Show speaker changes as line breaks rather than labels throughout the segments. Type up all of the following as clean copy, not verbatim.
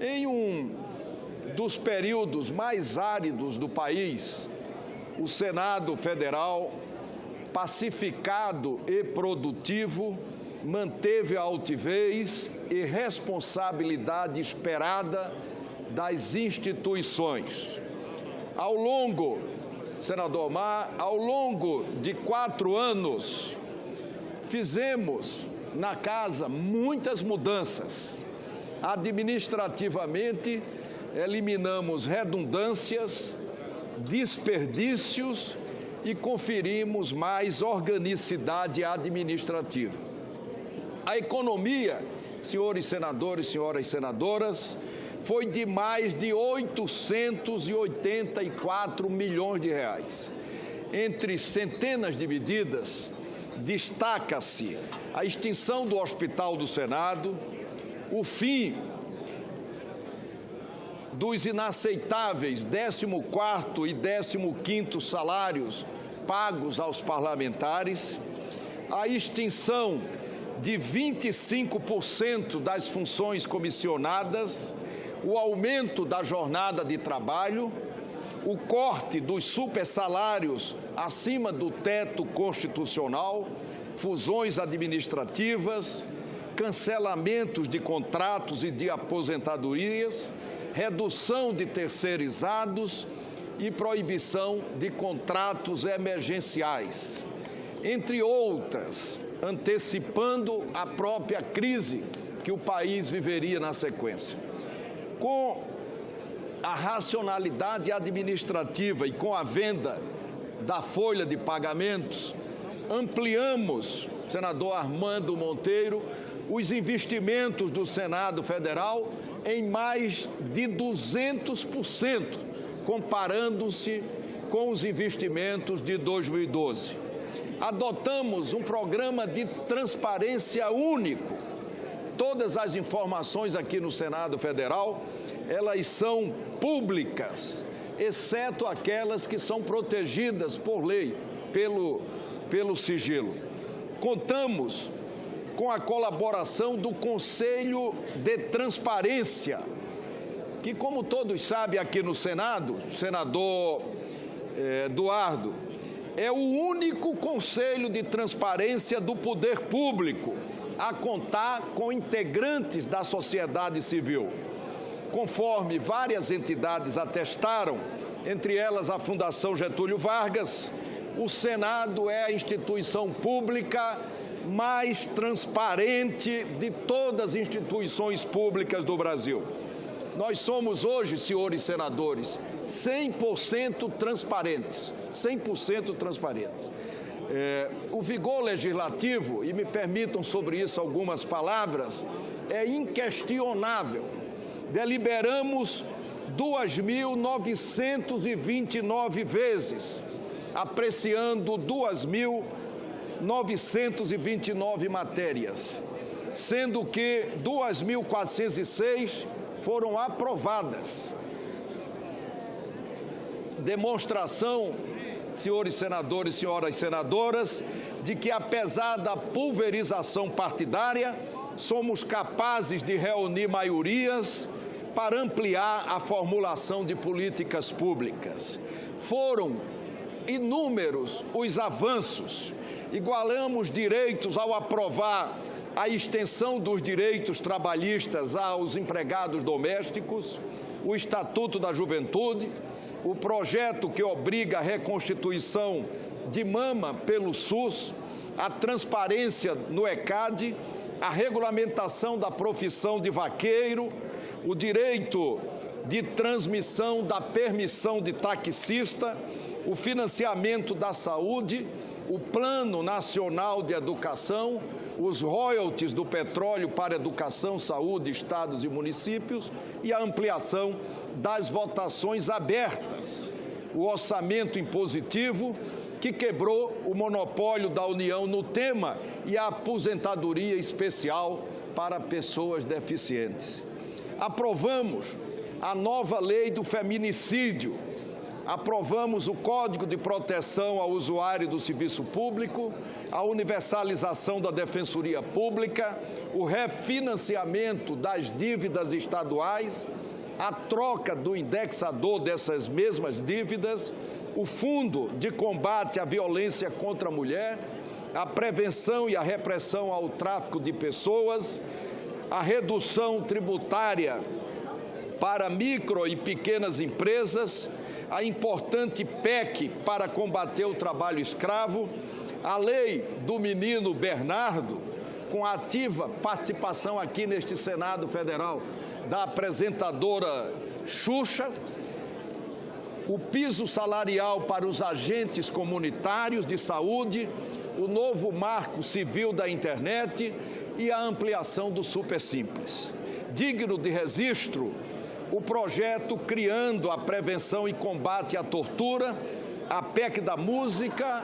Em um dos períodos mais áridos do país, o Senado Federal, pacificado e produtivo, manteve a altivez e responsabilidade esperada das instituições. Senador Omar, ao longo de 4 anos, fizemos na casa muitas mudanças. Administrativamente, eliminamos redundâncias, desperdícios e conferimos mais organicidade administrativa. A economia, senhores senadores, senhoras senadoras, foi de mais de 884 milhões de reais. Entre centenas de medidas, destaca-se a extinção do Hospital do Senado, o fim dos inaceitáveis 14º e 15º salários pagos aos parlamentares, a extinção de 25% das funções comissionadas, o aumento da jornada de trabalho, o corte dos supersalários acima do teto constitucional, fusões administrativas, cancelamentos de contratos e de aposentadorias, redução de terceirizados e proibição de contratos emergenciais, entre outras, antecipando a própria crise que o país viveria na sequência. Com a racionalidade administrativa e com a venda da folha de pagamentos, ampliamos, senador Armando Monteiro, os investimentos do Senado Federal em mais de 200%, comparando-se com os investimentos de 2012. Adotamos um programa de transparência único. Todas as informações aqui no Senado Federal, elas são públicas, exceto aquelas que são protegidas por lei, pelo sigilo. Contamos com a colaboração do Conselho de Transparência, que, como todos sabem aqui no Senado, senador Eduardo, é o único Conselho de Transparência do Poder Público a contar com integrantes da sociedade civil. Conforme várias entidades atestaram, entre elas a Fundação Getúlio Vargas, o Senado é a instituição pública mais transparente de todas as instituições públicas do Brasil. Nós somos hoje, senhores senadores, 100% transparentes, 100% transparentes. O vigor legislativo, e me permitam sobre isso algumas palavras, é inquestionável. Deliberamos 2.929 vezes, apreciando 2.929 matérias, sendo que 2.406 foram aprovadas. Demonstração, senhores senadores e senhoras senadoras, de que apesar da pulverização partidária, somos capazes de reunir maiorias para ampliar a formulação de políticas públicas. Foram inúmeros os avanços. Igualamos direitos ao aprovar a extensão dos direitos trabalhistas aos empregados domésticos, o Estatuto da Juventude, o projeto que obriga a reconstituição de mama pelo SUS, a transparência no ECAD, a regulamentação da profissão de vaqueiro, o direito de transmissão da permissão de taxista, o financiamento da saúde, o Plano Nacional de Educação, os royalties do petróleo para educação, saúde, estados e municípios e a ampliação das votações abertas, o orçamento impositivo que quebrou o monopólio da União no tema e a aposentadoria especial para pessoas deficientes. Aprovamos a nova lei do feminicídio, aprovamos o Código de Proteção ao Usuário do Serviço Público, a universalização da Defensoria Pública, o refinanciamento das dívidas estaduais, a troca do indexador dessas mesmas dívidas, o Fundo de Combate à Violência contra a Mulher, a prevenção e a repressão ao tráfico de pessoas, a redução tributária para micro e pequenas empresas, a importante PEC para combater o trabalho escravo, a lei do menino Bernardo, com a ativa participação aqui neste Senado Federal da apresentadora Xuxa, o piso salarial para os agentes comunitários de saúde, o novo marco civil da internet e a ampliação do Super Simples. Digno de registro, o projeto criando a prevenção e combate à tortura, a PEC da música,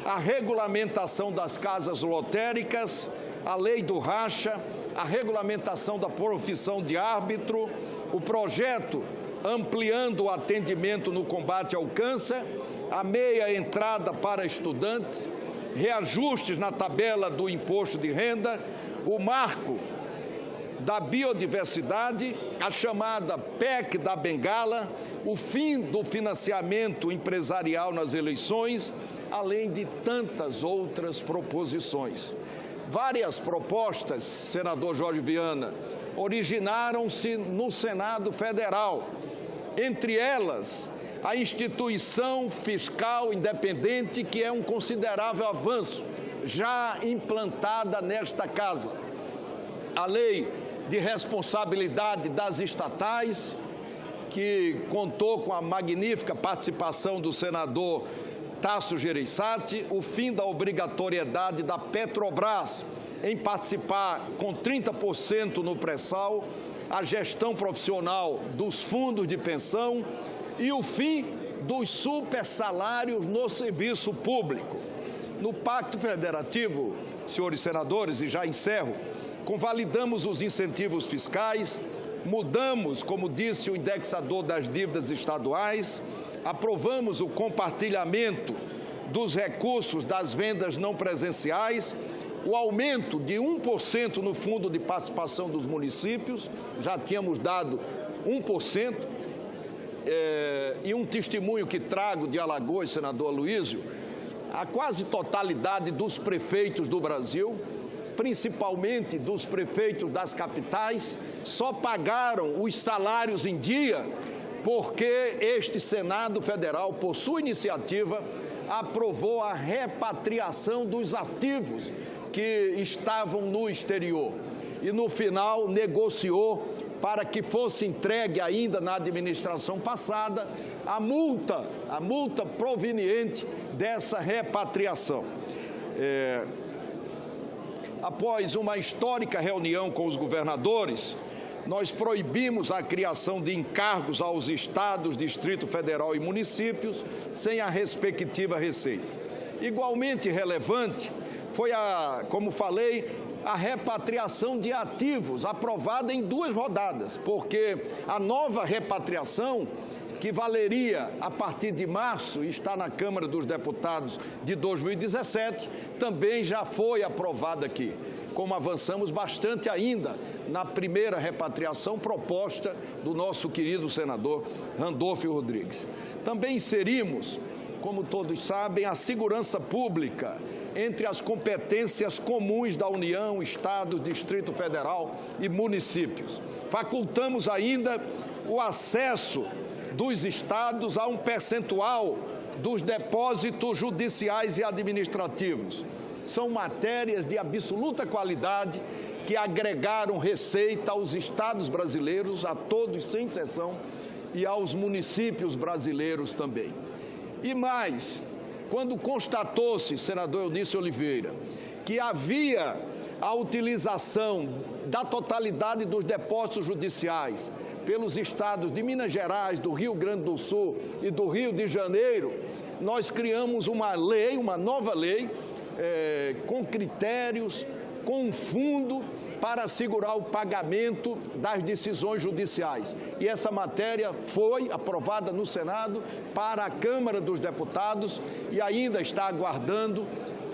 a regulamentação das casas lotéricas, a lei do racha, a regulamentação da profissão de árbitro, o projeto ampliando o atendimento no combate ao câncer, a meia entrada para estudantes, reajustes na tabela do imposto de renda, o marco da biodiversidade, a chamada PEC da Bengala, o fim do financiamento empresarial nas eleições, além de tantas outras proposições. Várias propostas, senador Jorge Viana, originaram-se no Senado Federal. Entre elas, a instituição fiscal independente, que é um considerável avanço, já implantada nesta casa. A lei de responsabilidade das estatais, que contou com a magnífica participação do senador Tasso Gereissati, o fim da obrigatoriedade da Petrobras em participar com 30% no pré-sal, a gestão profissional dos fundos de pensão e o fim dos supersalários no serviço público. No Pacto Federativo, senhores senadores, e já encerro, convalidamos os incentivos fiscais, mudamos, como disse, o indexador das dívidas estaduais, aprovamos o compartilhamento dos recursos das vendas não presenciais, o aumento de 1% no fundo de participação dos municípios, já tínhamos dado 1%, e um testemunho que trago de Alagoas, senador Aloysio, a quase totalidade dos prefeitos do Brasil, principalmente dos prefeitos das capitais, só pagaram os salários em dia porque este Senado Federal, por sua iniciativa, aprovou a repatriação dos ativos que estavam no exterior e, no final, negociou para que fosse entregue ainda na administração passada a multa proveniente dessa repatriação. Após uma histórica reunião com os governadores, nós proibimos a criação de encargos aos estados, Distrito Federal e municípios sem a respectiva receita. Igualmente relevante foi, como falei, a repatriação de ativos, aprovada em 2 rodadas, porque a nova repatriação, que valeria a partir de março e está na Câmara dos Deputados de 2017, também já foi aprovada aqui, como avançamos bastante ainda na primeira repatriação proposta do nosso querido senador Randolfo Rodrigues. Também inserimos, como todos sabem, a segurança pública entre as competências comuns da União, Estados, Distrito Federal e municípios. Facultamos ainda o acesso dos estados a um percentual dos depósitos judiciais e administrativos. São matérias de absoluta qualidade que agregaram receita aos estados brasileiros, a todos sem exceção, e aos municípios brasileiros também. E mais, quando constatou-se, senador Eunice Oliveira, que havia a utilização da totalidade dos depósitos judiciais pelos estados de Minas Gerais, do Rio Grande do Sul e do Rio de Janeiro, nós criamos uma lei, uma nova lei, com critérios, com um fundo para assegurar o pagamento das decisões judiciais. E essa matéria foi aprovada no Senado para a Câmara dos Deputados e ainda está aguardando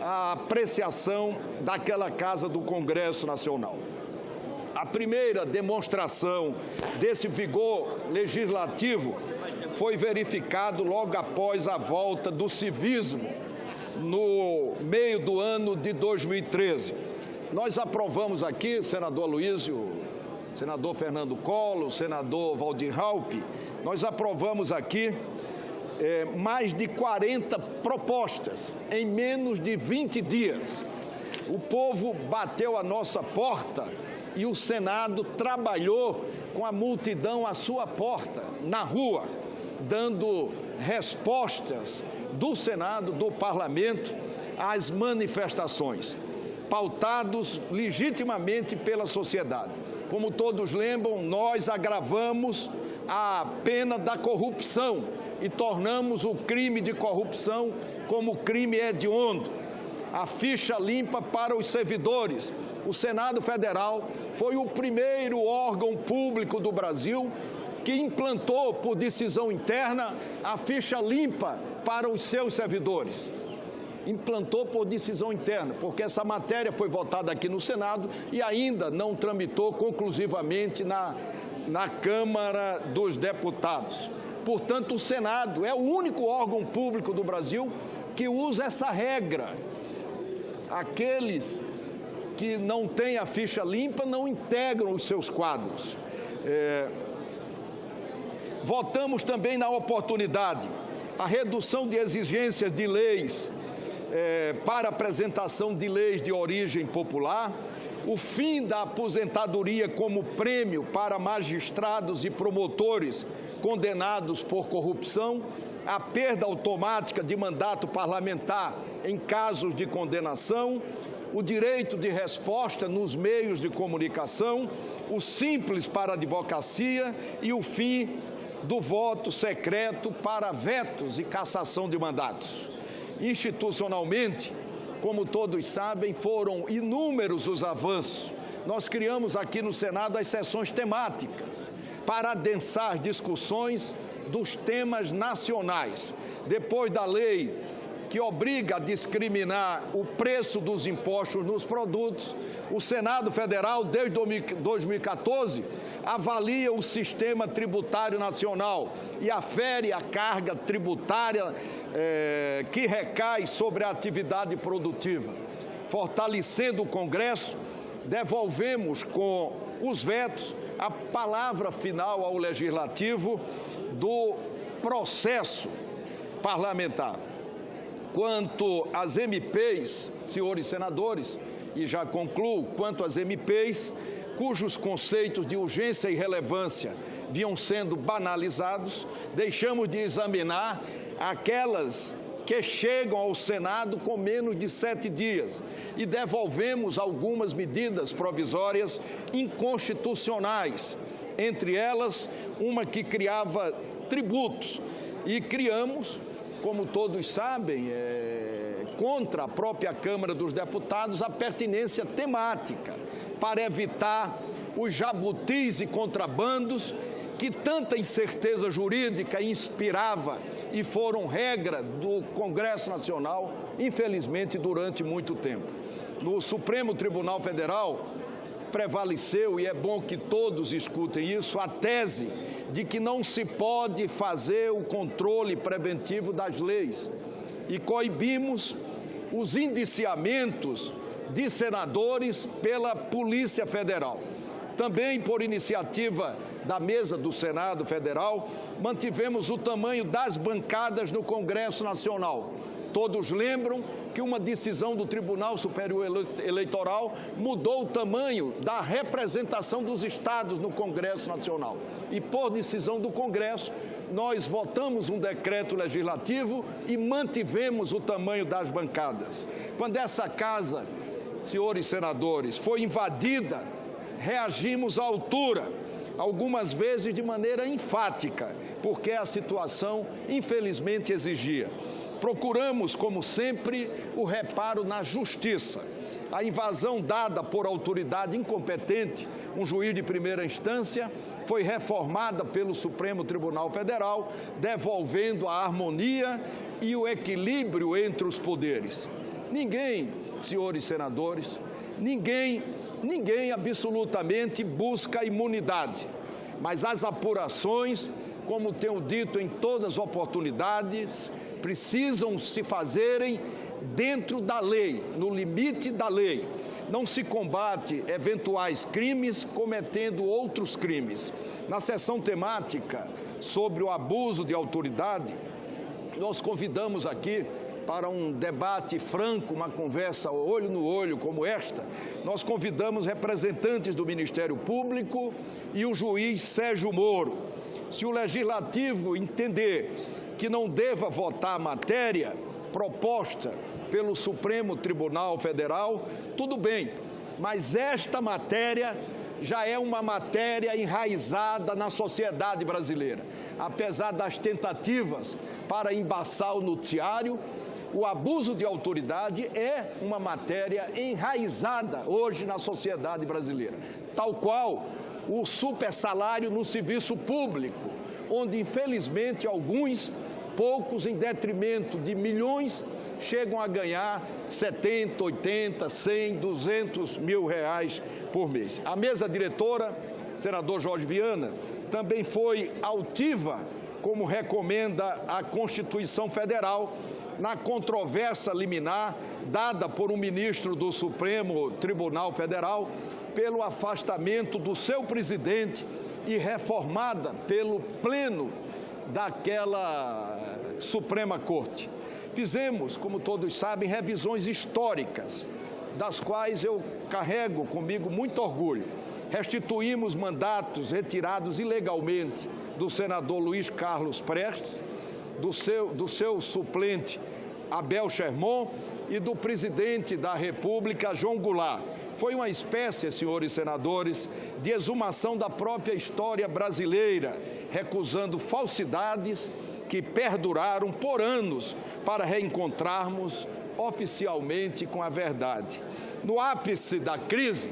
a apreciação daquela Casa do Congresso Nacional. A primeira demonstração desse vigor legislativo foi verificado logo após a volta do civismo, no meio do ano de 2013. Nós aprovamos aqui, senador Aloysio, senador Fernando Collor, senador Waldir Raupp, nós aprovamos aqui mais de 40 propostas em menos de 20 dias. O povo bateu a nossa porta e o Senado trabalhou com a multidão à sua porta, na rua, dando respostas do Senado, do Parlamento, às manifestações, pautados legitimamente pela sociedade. Como todos lembram, nós agravamos a pena da corrupção e tornamos o crime de corrupção como crime hediondo. A ficha limpa para os servidores. O Senado Federal foi o primeiro órgão público do Brasil que implantou, por decisão interna, a ficha limpa para os seus servidores. Implantou por decisão interna, porque essa matéria foi votada aqui no Senado e ainda não tramitou conclusivamente na Câmara dos Deputados. Portanto, o Senado é o único órgão público do Brasil que usa essa regra. Aqueles que não têm a ficha limpa não integram os seus quadros. Votamos também na oportunidade a redução de exigências de leis para apresentação de leis de origem popular, o fim da aposentadoria como prêmio para magistrados e promotores condenados por corrupção, a perda automática de mandato parlamentar em casos de condenação, o direito de resposta nos meios de comunicação, o simples para a advocacia e o fim do voto secreto para vetos e cassação de mandatos. Institucionalmente, como todos sabem, foram inúmeros os avanços. Nós criamos aqui no Senado as sessões temáticas para adensar discussões dos temas nacionais. Depois da lei que obriga a discriminar o preço dos impostos nos produtos, o Senado Federal, desde 2014, avalia o sistema tributário nacional e afere a carga tributária que recai sobre a atividade produtiva. Fortalecendo o Congresso, devolvemos com os vetos a palavra final ao Legislativo do processo parlamentar. Quanto às MPs, senhores senadores, e já concluo, quanto às MPs, cujos conceitos de urgência e relevância vinham sendo banalizados, deixamos de examinar aquelas que chegam ao Senado com menos de 7 dias e devolvemos algumas medidas provisórias inconstitucionais, entre elas uma que criava tributos, e criamos, como todos sabem, contra a própria Câmara dos Deputados, a pertinência temática, para evitar os jabutis e contrabandos que tanta incerteza jurídica inspirava e foram regra do Congresso Nacional, infelizmente, durante muito tempo. No Supremo Tribunal Federal, prevaleceu, e é bom que todos escutem isso, a tese de que não se pode fazer o controle preventivo das leis e coibimos os indiciamentos de senadores pela Polícia Federal. Também, por iniciativa da mesa do Senado Federal, mantivemos o tamanho das bancadas no Congresso Nacional. Todos lembram que uma decisão do Tribunal Superior Eleitoral mudou o tamanho da representação dos estados no Congresso Nacional. E por decisão do Congresso, nós votamos um decreto legislativo e mantivemos o tamanho das bancadas. Quando essa casa, senhores senadores, foi invadida, reagimos à altura, algumas vezes de maneira enfática, porque a situação, infelizmente, exigia. Procuramos, como sempre, o reparo na justiça. A invasão dada por autoridade incompetente, um juiz de primeira instância, foi reformada pelo Supremo Tribunal Federal, devolvendo a harmonia e o equilíbrio entre os poderes. Ninguém, senhores senadores, ninguém absolutamente busca imunidade, mas as apurações, como tenho dito em todas as oportunidades, precisam se fazerem dentro da lei, no limite da lei. Não se combate eventuais crimes cometendo outros crimes. Na sessão temática sobre o abuso de autoridade, nós convidamos aqui para um debate franco, uma conversa olho no olho como esta, nós convidamos representantes do Ministério Público e o juiz Sérgio Moro. Se o Legislativo entender que não deva votar a matéria proposta pelo Supremo Tribunal Federal, tudo bem, mas esta matéria já é uma matéria enraizada na sociedade brasileira. Apesar das tentativas para embaçar o noticiário, o abuso de autoridade é uma matéria enraizada hoje na sociedade brasileira, tal qual o supersalário no serviço público, onde infelizmente poucos em detrimento de milhões, chegam a ganhar 70, 80, 100, 200 mil reais por mês. A mesa diretora, senador Jorge Viana, também foi altiva, como recomenda a Constituição Federal, na controvérsia liminar dada por um ministro do Supremo Tribunal Federal pelo afastamento do seu presidente e reformada pelo pleno daquela Suprema Corte. Fizemos, como todos sabem, revisões históricas, das quais eu carrego comigo muito orgulho. Restituímos mandatos retirados ilegalmente do senador Luiz Carlos Prestes, do seu suplente Abel Sherman e do presidente da República, João Goulart. Foi uma espécie, senhores senadores, de exumação da própria história brasileira, recusando falsidades que perduraram por anos para reencontrarmos oficialmente com a verdade. No ápice da crise,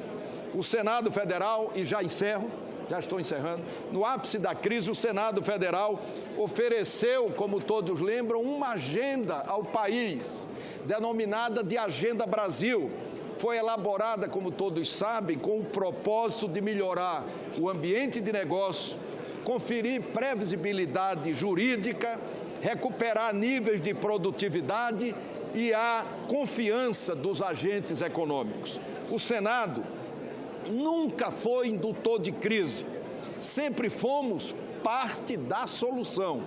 o Senado Federal, e já estou encerrando, no ápice da crise, o Senado Federal ofereceu, como todos lembram, uma agenda ao país, denominada de Agenda Brasil. Foi elaborada, como todos sabem, com o propósito de melhorar o ambiente de negócio, conferir previsibilidade jurídica, recuperar níveis de produtividade e a confiança dos agentes econômicos. O Senado nunca foi indutor de crise, sempre fomos parte da solução.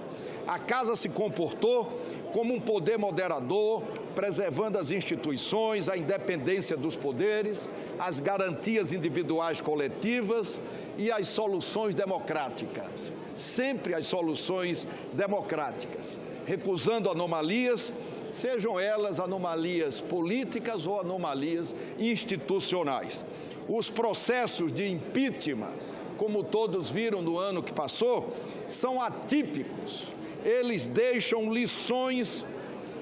A Casa se comportou como um poder moderador, preservando as instituições, a independência dos poderes, as garantias individuais coletivas e as soluções democráticas, sempre as soluções democráticas, recusando anomalias, sejam elas anomalias políticas ou anomalias institucionais. Os processos de impeachment, como todos viram no ano que passou, são atípicos. Eles deixam lições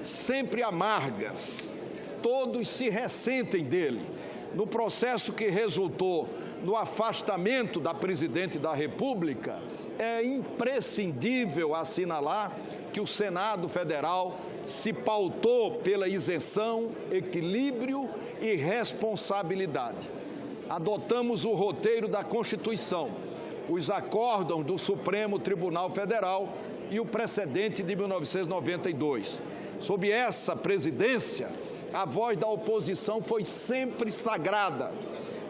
sempre amargas. Todos se ressentem dele. No processo que resultou no afastamento da presidente da República, é imprescindível assinalar que o Senado Federal se pautou pela isenção, equilíbrio e responsabilidade. Adotamos o roteiro da Constituição, os acórdãos do Supremo Tribunal Federal e o precedente de 1992. Sob essa presidência, a voz da oposição foi sempre sagrada,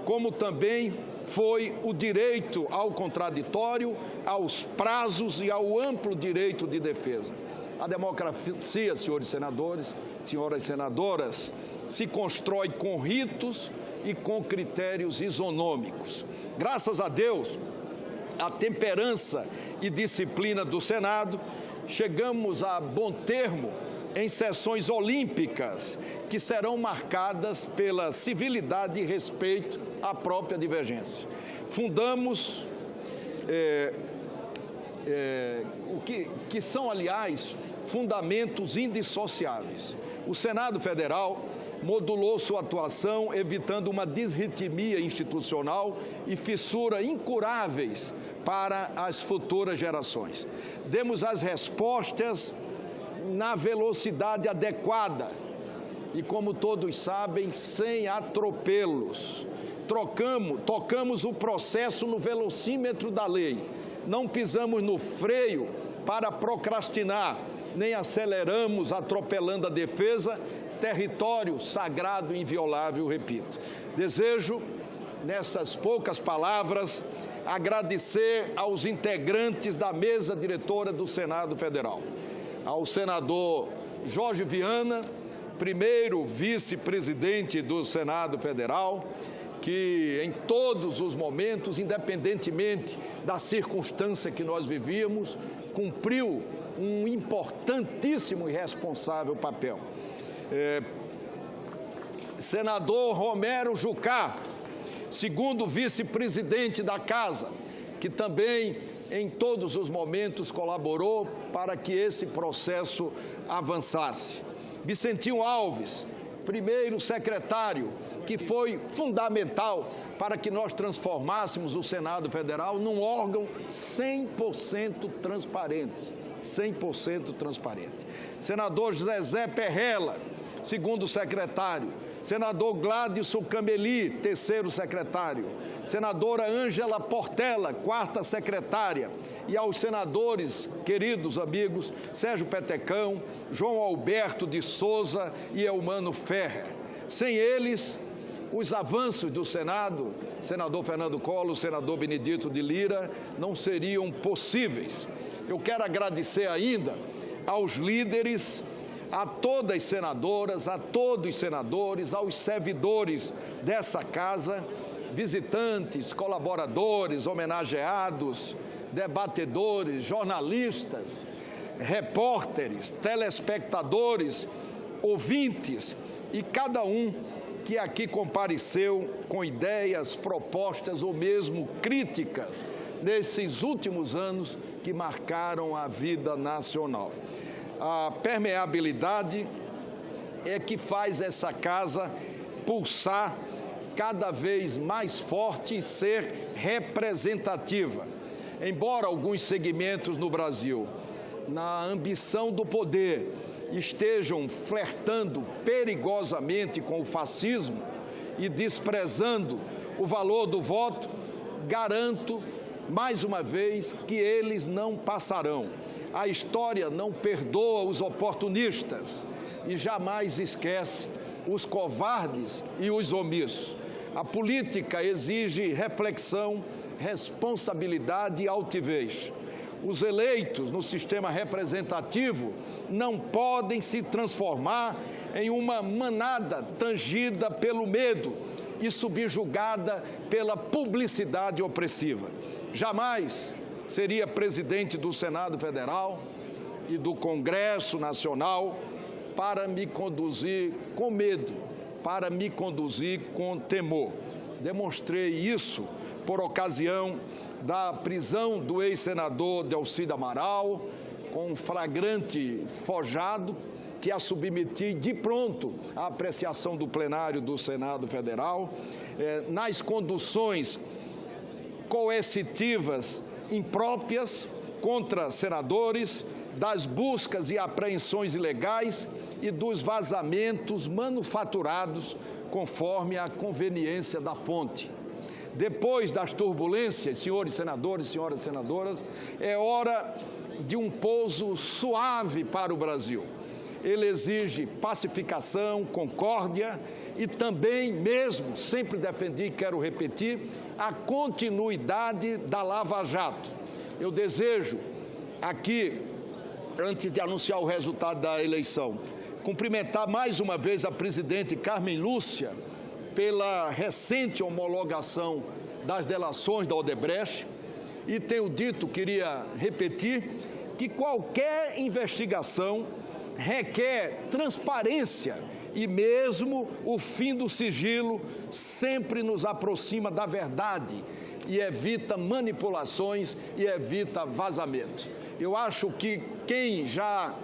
como também foi o direito ao contraditório, aos prazos e ao amplo direito de defesa. A democracia, senhores senadores, senhoras senadoras, se constrói com ritos e com critérios isonômicos. Graças a Deus, a temperança e disciplina do Senado, chegamos a bom termo em sessões olímpicas que serão marcadas pela civilidade e respeito à própria divergência. Fundamos o que são, aliás, fundamentos indissociáveis. O Senado Federal modulou sua atuação, evitando uma disritmia institucional e fissura incuráveis para as futuras gerações. Demos as respostas na velocidade adequada e, como todos sabem, sem atropelos. Tocamos o processo no velocímetro da lei. Não pisamos no freio para procrastinar, nem aceleramos atropelando a defesa, território sagrado e inviolável, repito. Desejo, nessas poucas palavras, agradecer aos integrantes da mesa diretora do Senado Federal, ao senador Jorge Viana, primeiro vice-presidente do Senado Federal, que em todos os momentos, independentemente da circunstância que nós vivíamos, cumpriu um importantíssimo e responsável papel. Senador Romero Jucá, segundo vice-presidente da Casa, que também em todos os momentos colaborou para que esse processo avançasse. Vicentinho Alves, primeiro secretário, que foi fundamental para que nós transformássemos o Senado Federal num órgão 100% transparente. 100% transparente. Senador Zezé Perrella, segundo secretário. Senador Gladson Cameli, terceiro secretário. Senadora Ângela Portela, quarta secretária. E aos senadores, queridos amigos, Sérgio Petecão, João Alberto de Souza e Eumano Ferrer. Sem eles, os avanços do Senado, senador Fernando Collor, senador Benedito de Lira, não seriam possíveis. Eu quero agradecer ainda aos líderes, a todas as senadoras, a todos os senadores, aos servidores dessa casa, visitantes, colaboradores, homenageados, debatedores, jornalistas, repórteres, telespectadores, ouvintes e cada um que aqui compareceu com ideias, propostas ou mesmo críticas nesses últimos anos que marcaram a vida nacional. A permeabilidade é que faz essa casa pulsar cada vez mais forte e ser representativa. Embora alguns segmentos no Brasil, na ambição do poder, estejam flertando perigosamente com o fascismo e desprezando o valor do voto, garanto, mais uma vez, que eles não passarão. A história não perdoa os oportunistas e jamais esquece os covardes e os omissos. A política exige reflexão, responsabilidade e altivez. Os eleitos no sistema representativo não podem se transformar em uma manada tangida pelo medo e subjugada pela publicidade opressiva. Jamais seria presidente do Senado Federal e do Congresso Nacional para me conduzir com medo, para me conduzir com temor. Demonstrei isso por ocasião da prisão do ex-senador Delcídio Amaral, com um flagrante forjado, que a submeti de pronto à apreciação do plenário do Senado Federal, nas conduções coercitivas impróprias contra senadores, das buscas e apreensões ilegais e dos vazamentos manufaturados conforme a conveniência da fonte. Depois das turbulências, senhores senadores, senhoras senadoras, é hora de um pouso suave para o Brasil. Ele exige pacificação, concórdia e também mesmo, sempre defendi e quero repetir, a continuidade da Lava Jato. Eu desejo aqui, antes de anunciar o resultado da eleição, cumprimentar mais uma vez a presidente Carmen Lúcia pela recente homologação das delações da Odebrecht e tenho dito, queria repetir, que qualquer investigação requer transparência e mesmo o fim do sigilo sempre nos aproxima da verdade e evita manipulações e evita vazamentos. Eu acho que quem já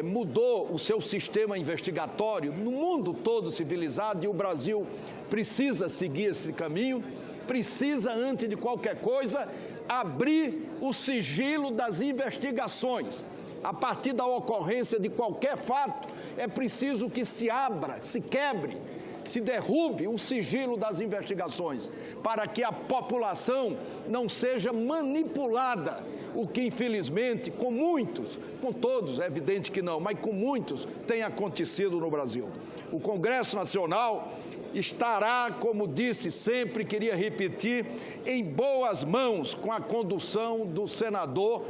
mudou o seu sistema investigatório no mundo todo civilizado, e o Brasil precisa seguir esse caminho, precisa, antes de qualquer coisa, abrir o sigilo das investigações. A partir da ocorrência de qualquer fato, é preciso que se abra, se quebre, se derrube o sigilo das investigações, para que a população não seja manipulada, o que infelizmente com muitos, com todos, é evidente que não, mas com muitos tem acontecido no Brasil. O Congresso Nacional estará, como disse sempre, queria repetir, em boas mãos com a condução do senador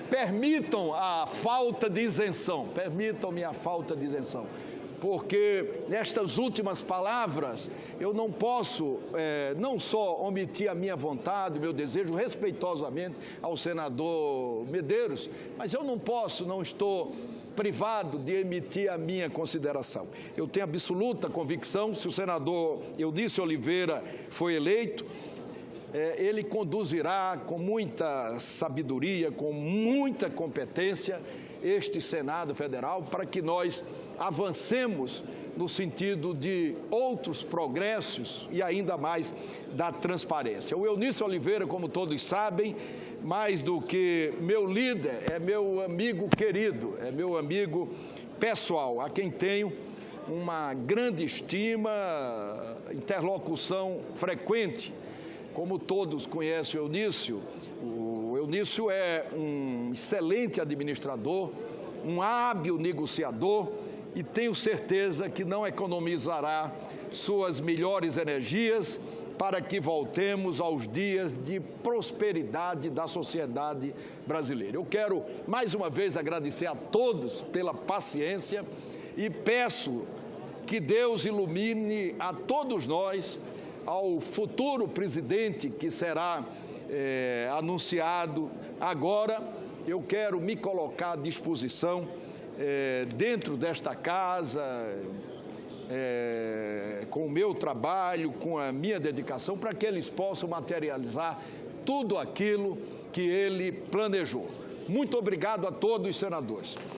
permitam a falta de isenção, permitam-me a falta de isenção, porque nestas últimas palavras eu não posso não só omitir a minha vontade, o meu desejo, respeitosamente ao senador Medeiros, mas eu não posso, não estou privado de emitir a minha consideração. Eu tenho absoluta convicção, se o senador Eunício Oliveira foi eleito, ele conduzirá com muita sabedoria, com muita competência este Senado Federal para que nós avancemos no sentido de outros progressos e ainda mais da transparência. O Eunício Oliveira, como todos sabem, mais do que meu líder, é meu amigo querido, é meu amigo pessoal, a quem tenho uma grande estima, interlocução frequente. Como todos conhecem o Eunício é um excelente administrador, um hábil negociador e tenho certeza que não economizará suas melhores energias para que voltemos aos dias de prosperidade da sociedade brasileira. Eu quero mais uma vez agradecer a todos pela paciência e peço que Deus ilumine a todos nós, ao futuro presidente que será anunciado agora. Eu quero me colocar à disposição dentro desta casa, com o meu trabalho, com a minha dedicação, para que eles possam materializar tudo aquilo que ele planejou. Muito obrigado a todos os senadores.